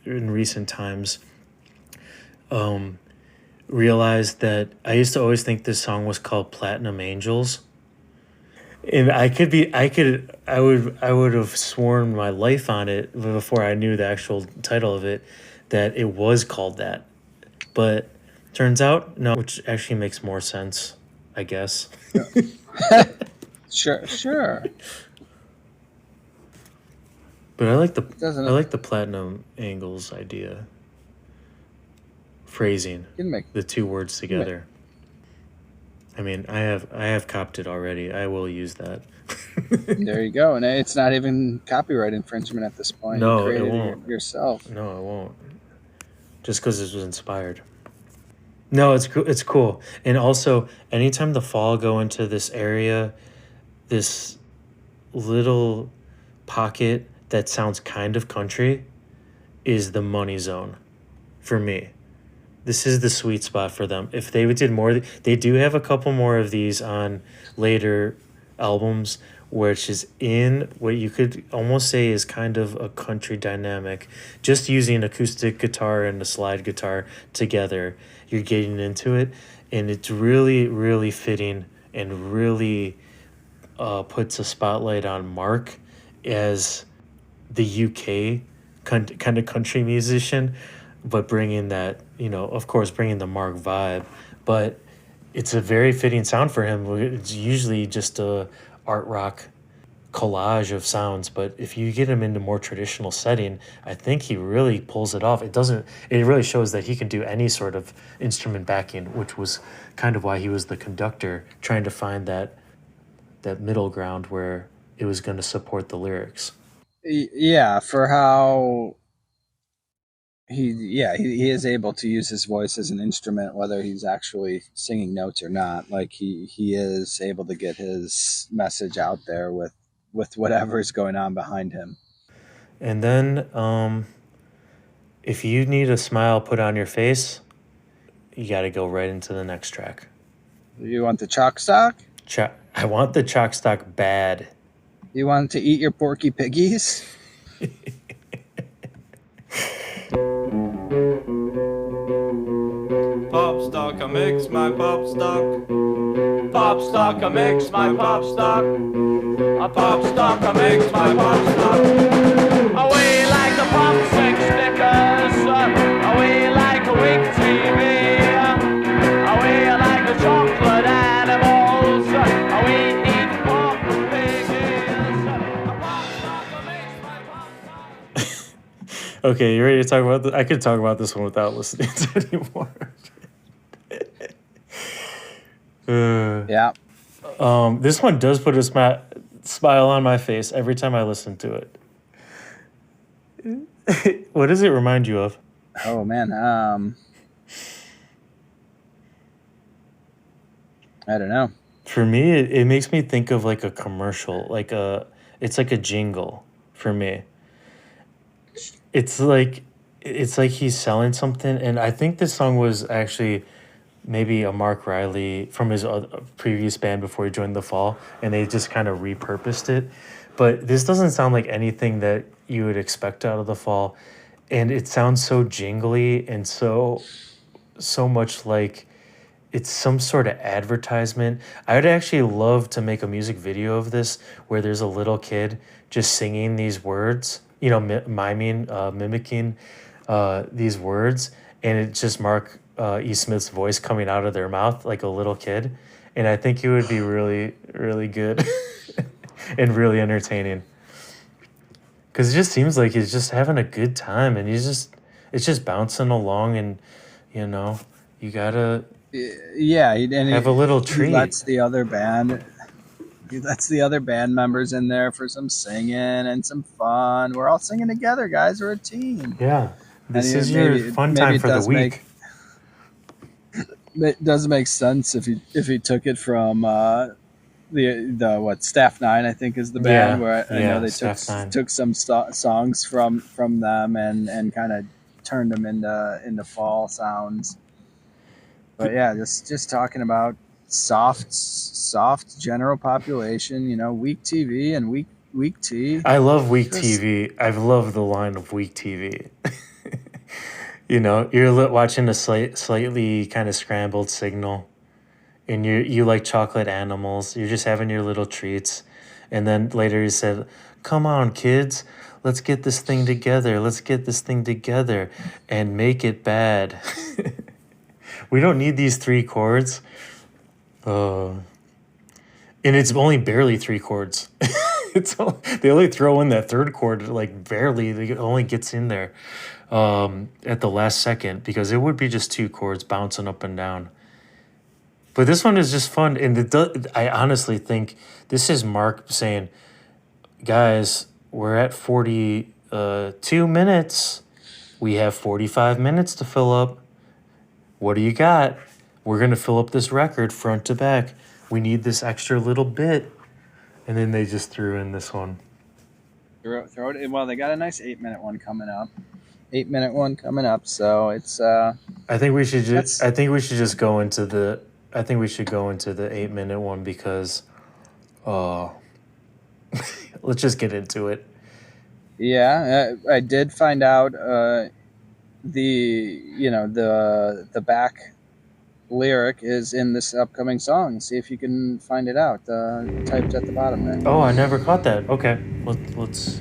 in recent times, realized that I used to always think this song was called Platinum Angels. And I would have sworn my life on it before I knew the actual title of it that it was called that. But turns out, no, which actually makes more sense, I guess. Sure. But I like the platinum angles idea. Phrasing the two words together. I mean, I have copped it already. I will use that. There you go. And it's not even copyright infringement at this point. No, you it won't. Yourself. No, it won't. Just because it was inspired. No, it's cool. And also, anytime the Fall go into this area, this little pocket that sounds kind of country is the money zone for me. This is the sweet spot for them. If they did more, they do have a couple more of these on later albums, which is in what you could almost say is kind of a country dynamic. Just using acoustic guitar and a slide guitar together, you're getting into it, and it's really, really fitting and really puts a spotlight on Mark as the UK kind of country musician, but bringing that, of course, bringing the Mark vibe. But it's a very fitting sound for him. It's usually just a art rock collage of sounds, but if you get him into more traditional setting, I think he really pulls it off. It really shows that he can do any sort of instrument backing, which was kind of why he was the conductor, trying to find that middle ground where it was going to support the lyrics. Yeah, for how he is able to use his voice as an instrument, whether he's actually singing notes or not. Like he is able to get his message out there with whatever is going on behind him. And then if you need a smile put on your face, you got to go right into the next track. You want the chalk stock? I want the chalk stock bad. You want to eat your Porky Piggies? Pop stock, I mix my pop stock. Pop stock, I mix my pop stock. A pop stock, I mix my pop stock. We like the pop six stickers. We like the weak TV. We like the chocolate animals. We eat pop piggies. A pop stock, I mix my pop stock. Okay, you ready to talk about this? I could talk about this one without listening to it anymore. Yeah. This one does put a smile on my face every time I listen to it. What does it remind you of? Oh man. I don't know. For me, it makes me think of like a commercial, it's like a jingle for me. It's like he's selling something, and I think this song was actually maybe a Mark Riley from his previous band before he joined The Fall, and they just kind of repurposed it. But this doesn't sound like anything that you would expect out of The Fall, and it sounds so jingly and so much like it's some sort of advertisement. I would actually love to make a music video of this where there's a little kid just singing these words, mimicking these words, and it's just Mark E. Smith's voice coming out of their mouth like a little kid. And I think it would be really, really good and really entertaining. Because it just seems like he's just having a good time, and it's just bouncing along, and, you gotta Yeah, have a little treat. He lets the other band members in there for some singing and some fun. We're all singing together, guys. We're a team. Yeah, this is your fun time for the week. It does make sense if he took it from the Staff 9, I think is the band, where I know they took some songs from them and kind of turned them into fall sounds. But yeah, just talking about soft general population, weak TV and weak tea. I love weak TV. I've loved the line of weak TV. You're watching a slightly kind of scrambled signal, and you like chocolate animals. You're just having your little treats. And then later he said, "Come on, kids, let's get this thing together. Let's get this thing together and make it bad." We don't need these 3 chords. And it's only barely 3 chords. They only throw in that 3rd chord, like barely. It only gets in there at the last second, because it would be just 2 chords bouncing up and down. But this one is just fun. And I honestly think this is Mark saying, guys, we're at 42 minutes. We have 45 minutes to fill up. What do you got? We're going to fill up this record front to back. We need this extra little bit. And then they just threw in this one. Throw it in. Well, they got a nice 8-minute one coming up. 8-minute one coming up. So it's. I think we should just go into the. I think we should go into the 8-minute one because. Let's just get into it. Yeah, I did find out. The back lyric is in this upcoming song. See if you can find it out. Typed at the bottom there. Oh, I never caught that. Okay, let's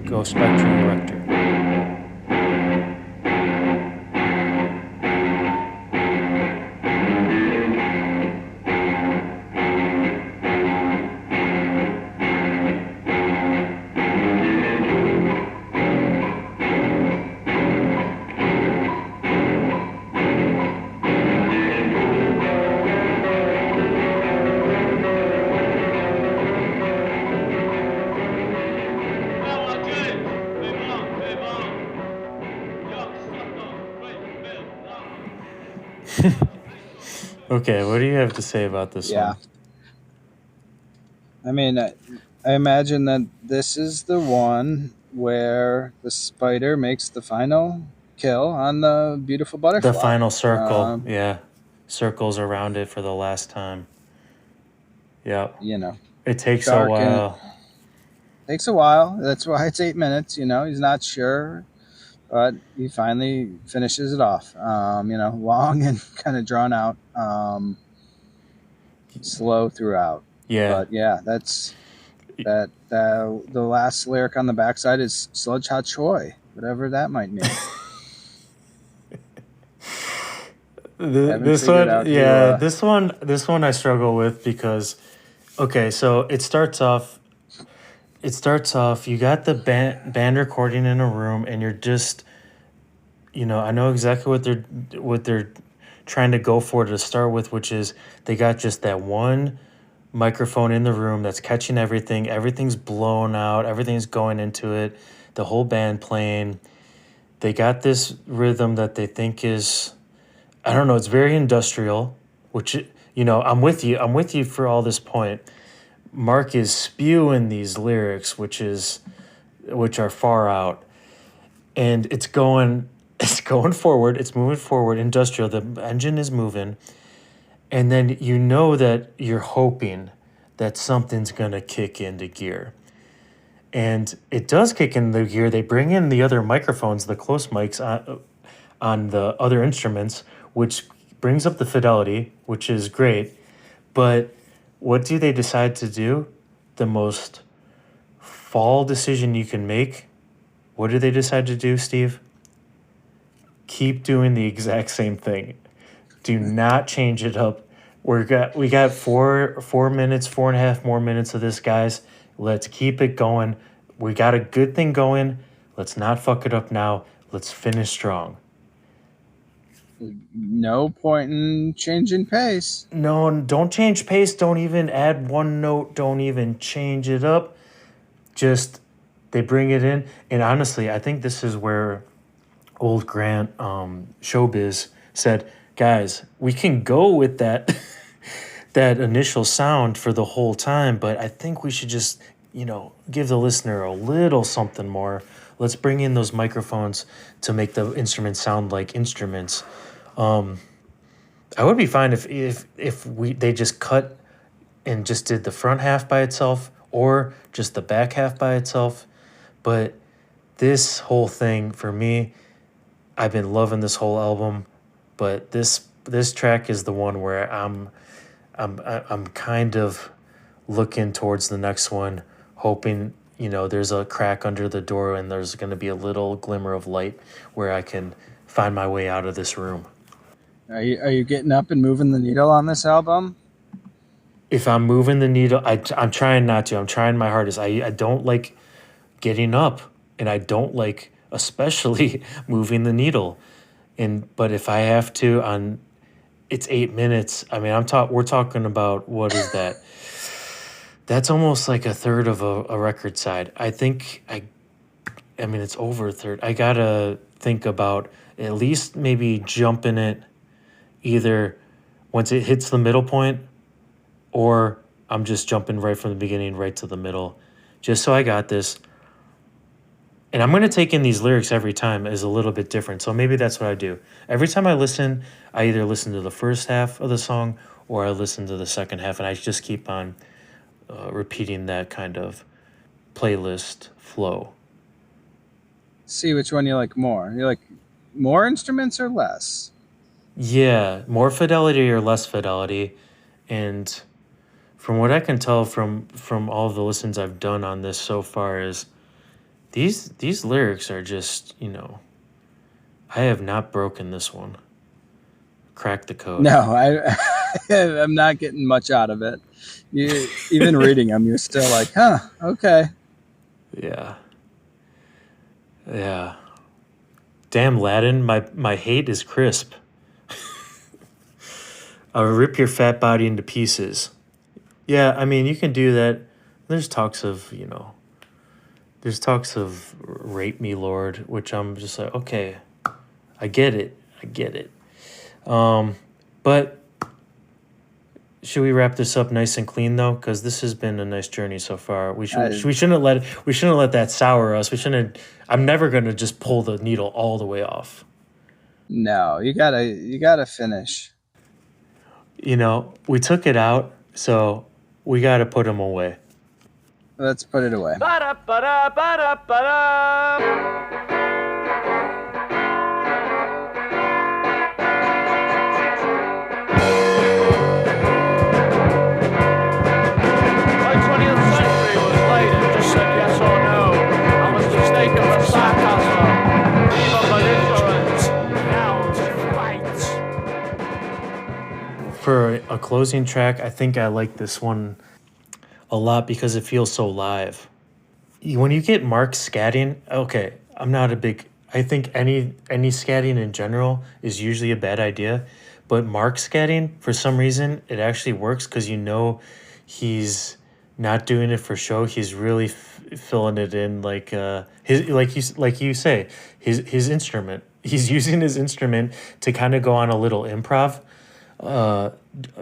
go Spectrum Rector. Okay, what do you have to say about this one? I mean, I imagine that this is the one where the spider makes the final kill on the beautiful butterfly. The final circle, circles around it for the last time. Yeah. You know, it takes a while. Takes a while. That's why it's 8 minutes. He's not sure, but he finally finishes it off. Long and kind of drawn out, slow throughout. Yeah. But yeah, that's that. The last lyric on the backside is "Sludge Hot Choi," whatever that might mean. This one I struggle with because, okay, so it starts off. You got the band recording in a room, and you're just, I know exactly what they're trying to go for to start with, which is they got just that one microphone in the room that's catching everything. Everything's blown out. Everything's going into it. The whole band playing. They got this rhythm that they think is, I don't know, it's very industrial, which, I'm with you. I'm with you for all this point. Mark is spewing these lyrics, which are far out. And it's going forward. It's moving forward, industrial. The engine is moving. And then that you're hoping that something's going to kick into gear. And it does kick into gear. They bring in the other microphones, the close mics on the other instruments, which brings up the fidelity, which is great. But what do they decide to do? The most fall decision you can make. What do they decide to do, Steve? Keep doing the exact same thing. Do not change it up. We got 4 minutes, 4.5 more minutes of this, guys. Let's keep it going. We got a good thing going. Let's not fuck it up now. Let's finish strong. No point in changing pace. No, don't change pace. Don't even add one note. Don't even change it up. Just, they bring it in. And honestly, I think this is where old Grant Showbiz said, guys, we can go with that that initial sound for the whole time, but I think we should just, give the listener a little something more. Let's bring in those microphones to make the instruments sound like instruments. I would be fine if they just cut and just did the front half by itself or just the back half by itself. But this whole thing, for me, I've been loving this whole album, but this track is the one where I'm kind of looking towards the next one, hoping, there's a crack under the door and there's going to be a little glimmer of light where I can find my way out of this room. Are you getting up and moving the needle on this album? If I'm moving the needle, I'm trying not to. I'm trying my hardest. I don't like getting up, and I don't like especially moving the needle. But if I have to, it's 8 minutes. I mean, we're talking about, what is that? That's almost like a third of a record side. I think it's over a third. I gotta think about at least maybe jumping it either once it hits the middle point, or I'm just jumping right from the beginning right to the middle, just so I got this. And I'm going to take in these lyrics every time is a little bit different. So maybe that's what I do. Every time I listen, I either listen to the first half of the song or I listen to the second half. And I just keep on repeating that kind of playlist flow. See which one you like more. You like more instruments or less? Yeah, more fidelity or less fidelity. And from what I can tell from all the listens I've done on this so far is these lyrics are just, I have not broken this one. Crack the code. No, I'm not getting much out of it. Even reading them, you're still like, huh, okay. Yeah. Damn, Latin, my hate is crisp. I'll rip your fat body into pieces. Yeah, I mean, you can do that. There's talks of rape me, Lord, which I'm just like, okay, I get it. But should we wrap this up nice and clean though? Because this has been a nice journey so far. We shouldn't let that sour us. I'm never gonna just pull the needle all the way off. No, you gotta finish. We took it out, so we gotta put them away. Let's put it away. Ba-da-ba-da-ba-da-ba-da. My 20th century was late and just said yes or no. I was mistaken for sarcasm. Even for ignorance. Now to fight. For a closing track, I think I like this one a lot because it feels so live. When you get Mark scatting, okay, I'm not a big. I think any scatting in general is usually a bad idea, but Mark scatting, for some reason, it actually works because he's not doing it for show. He's really filling it in like you say his instrument. He's using his instrument to kind of go on a little improv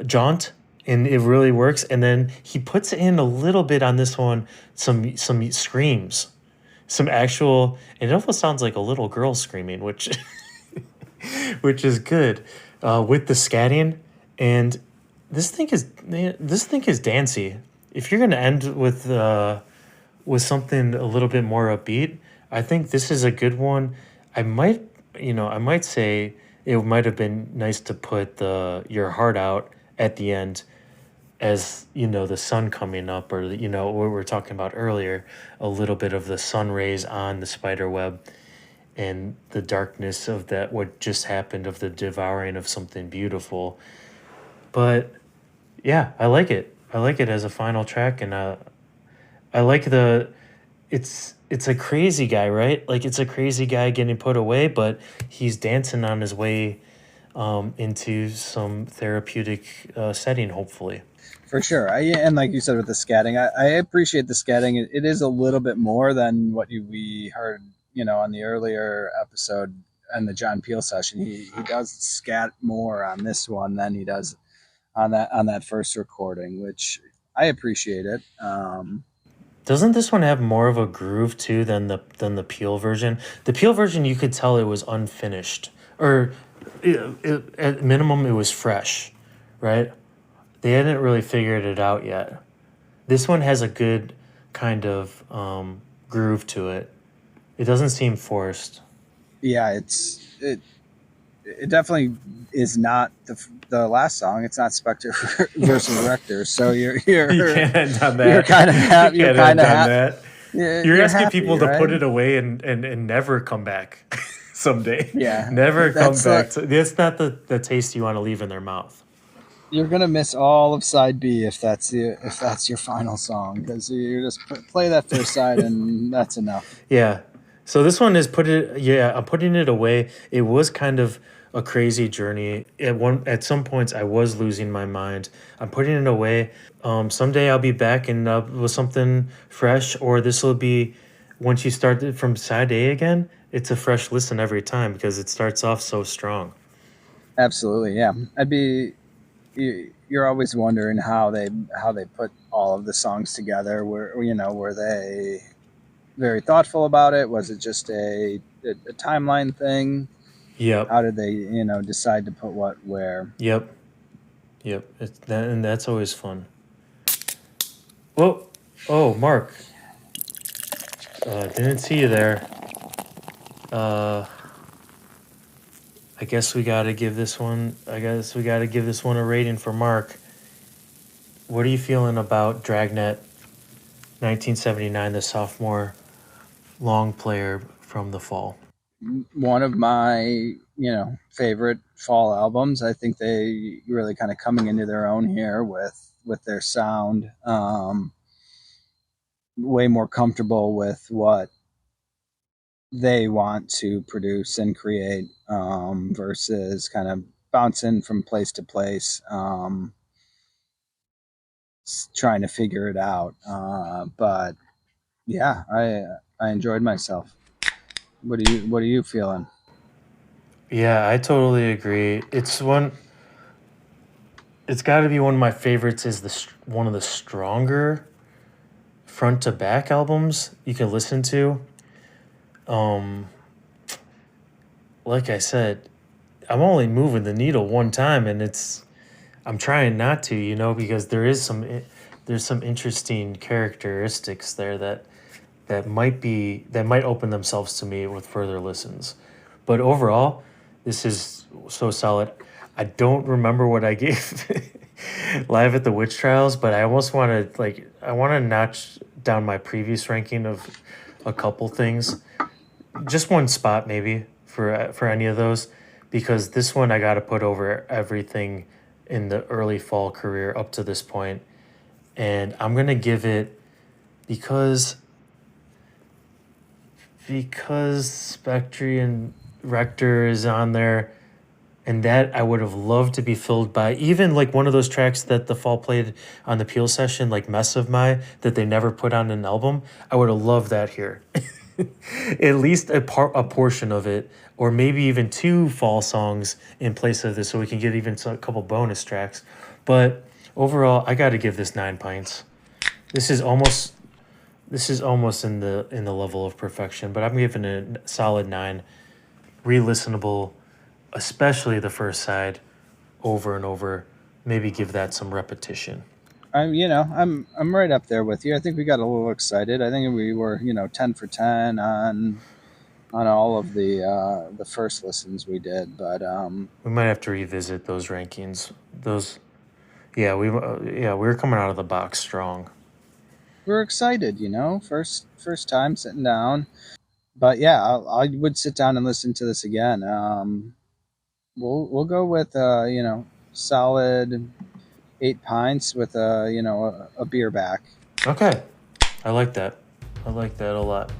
jaunt, and it really works. And then he puts in a little bit on this one, some screams, some actual, and it almost sounds like a little girl screaming, which which is good with the scatting. And this thing is dancey. If you're gonna end with something a little bit more upbeat, I think this is a good one. I might say it might have been nice to put Your Heart Out at the end, as the sun coming up, or what we were talking about earlier, a little bit of the sun rays on the spider web and the darkness of that, what just happened, of the devouring of something beautiful. But yeah, I like it as a final track. And I like it's a crazy guy, right? Like, it's a crazy guy getting put away, but he's dancing on his way into some therapeutic setting, hopefully. For sure. And like you said with the scatting, I appreciate the scatting. It is a little bit more than what we heard, on the earlier episode and the John Peel session. He does scat more on this one than he does on that first recording, which I appreciate it. Doesn't this one have more of a groove too than the Peel version? The Peel version, you could tell it was unfinished, or at minimum it was fresh, right? They hadn't really figured it out yet. This one has a good kind of groove to it. It doesn't seem forced. Yeah, it definitely is not the last song. It's not Spectre versus Rector. So you're You can't end on that. You're kind of happy. You're kind of that. You're asking happy, people right? to put it away and never come back someday. Yeah, never come that's back. That's not the taste you want to leave in their mouth. You're gonna miss all of side B if that's your final song, because you just play that first side and that's enough. Yeah. So this one is I'm putting it away. It was kind of a crazy journey. At some points I was losing my mind. I'm putting it away. Someday I'll be back and with something fresh, or this will be, once you start it from side A again, it's a fresh listen every time because it starts off so strong. Absolutely, yeah. You're always wondering how they put all of the songs together. Were they very thoughtful about it? Was it just a timeline thing? Yep. How did they decide to put what where? Yep. And that's always fun. Well, oh, Mark. Didn't see you there. I guess we got to give this one a rating for Mark. What are you feeling about Dragnet 1979, the sophomore long player from the fall? One of my, favorite fall albums. I think they really kind of coming into their own here with their sound. Way more comfortable with what they want to produce and create versus kind of bouncing from place to place, trying to figure it out. But yeah, I enjoyed myself. What are you feeling? Yeah, I totally agree. It's got to be one of my favorites. Is one of the stronger front to back albums you can listen to. Like I said, I'm only moving the needle one time, and I'm trying not to, because there is some there's some interesting characteristics there that might open themselves to me with further listens. But overall, this is so solid. I don't remember what I gave live at the witch trials, but I almost want to notch down my previous ranking of a couple things, just one spot maybe for any of those, because this one I got to put over everything in the early fall career up to this point, and I'm gonna give it because Spectre and Rector is on there. And that I would have loved to be filled by even like one of those tracks that the Fall played on the Peel session, like Mess of My, that they never put on an album. I would have loved that here. At least a portion of it, or maybe even 2 Fall songs in place of this, so we can get even a couple bonus tracks. But overall, I got to give this 9 pints. This is almost in the level of perfection, but I'm giving it a solid 9. Re-listenable, especially the first side, over and over. Maybe give that some repetition. I'm right up there with you. I think we got a little excited. I think we were 10 for 10 on all of the first listens we did, but we might have to revisit those rankings. We were coming out of the box strong. We're excited, first time sitting down. But yeah, I would sit down and listen to this again. We'll go with solid 8 pints with a beer back. Okay, I like that. I like that a lot.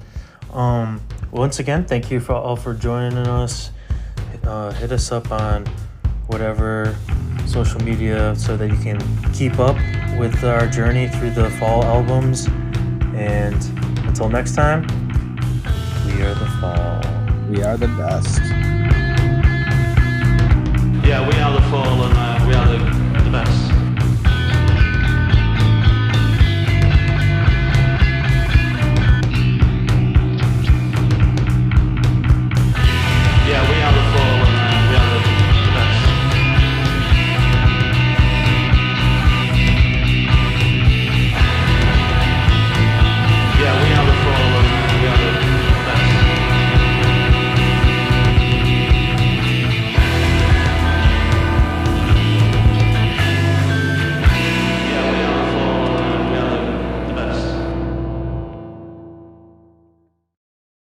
Once again, thank you for joining us. Hit us up on whatever social media so that you can keep up with our journey through the Fall albums. And until next time, we are the Fall. We are the best. Yeah, we are the